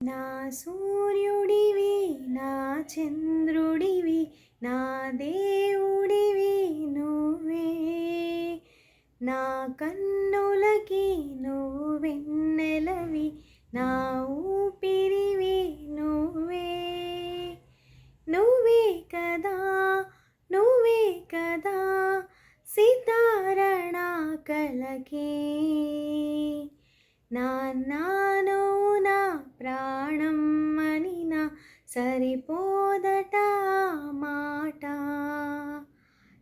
నా సూర్యుడివి నా చంద్రుడివి నా దేవుడివి నువ్వే, నా కన్నులకి నువ్వు వెన్నెలవి, నా ఊపిరివి నువ్వే. నువ్వే కదా నువ్వే కదా సితారణ కలకి, నాన్నాను నా ప్రాణం అనిన సరిపోదట మాట,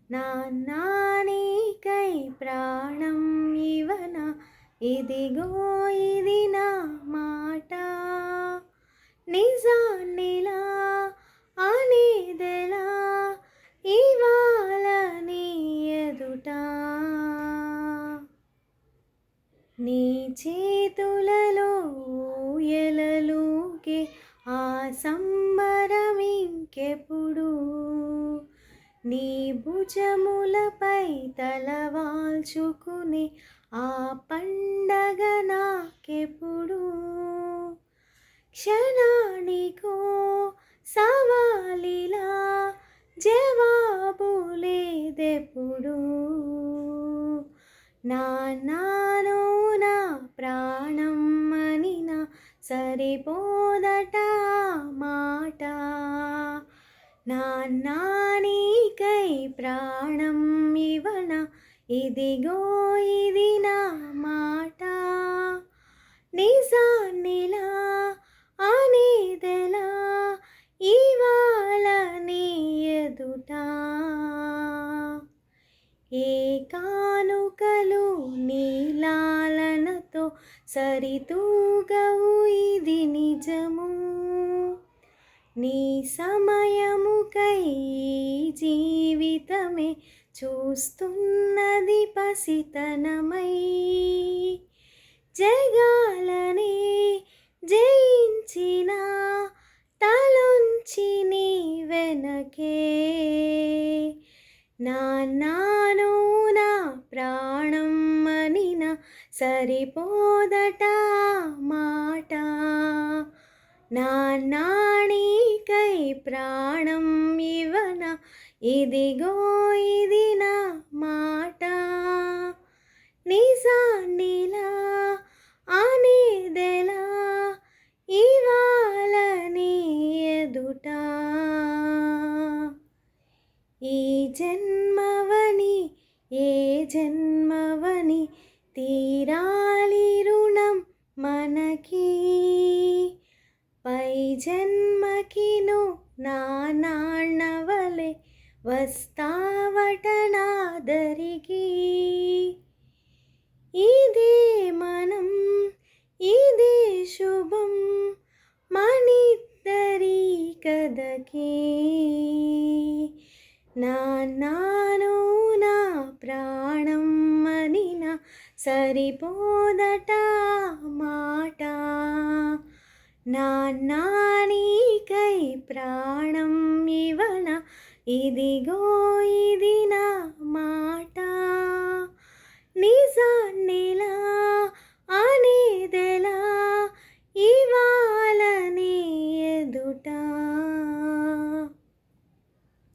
నాన్నీకై ప్రాణం ఇవన ఇదిగో ఇది నా మాట. నిజాన్నిలా అనేదెలా ఇవాళ నీ ఎదుట, నీ చేతులలో ఊయలలూగే ఆ సంబరం ఇంకెప్పుడు, నీ భుజములపై తలవాల్చుకునే ఆ పండగ నాకెప్పుడు. క్షణానికో సవాలిలా జవాబు లేదెప్పుడు, నాన్నాను నా ప్రాణం అనిన సరిపోదట మాట, నాన్నీకై ప్రాణం ఇవన ఇదిగో ఇది నా మాట. నిజాన్నిలా అనేదెలా ఇవాళ నీ ఎదుట, ఏ కానుకలు నీలాలనతో సరితూగవు ఇది నిజము, నీ సమయముకై జీవితమే చూస్తున్నది పసితనమై. జగాలనే జయించిన తలొంచి నీ వెనకే, నాన్నాను నా ప్రాణం అనిన సరిపోదట మాట, నాన్నీకై ప్రాణం ఇవన ఇదిగో ఇది నా మాట. నిజాన్నిలా అనేదెలా ఇవాళ నీ ఎదుట, ఈ జన్మవని ఏ జన్మవని తీరాలి రుణం మనకి, పై జన్మకిను నా నాన్నవలే వస్తావట నాదరికి. ఇదే మనం ఇదే శుభం మనిద్దరి కథకి, నాన్నాను నా ప్రాణం అనిన సరిపోదట మాట, నాన్నీకై ప్రాణం ఇవన ఇదిగో ఇది నా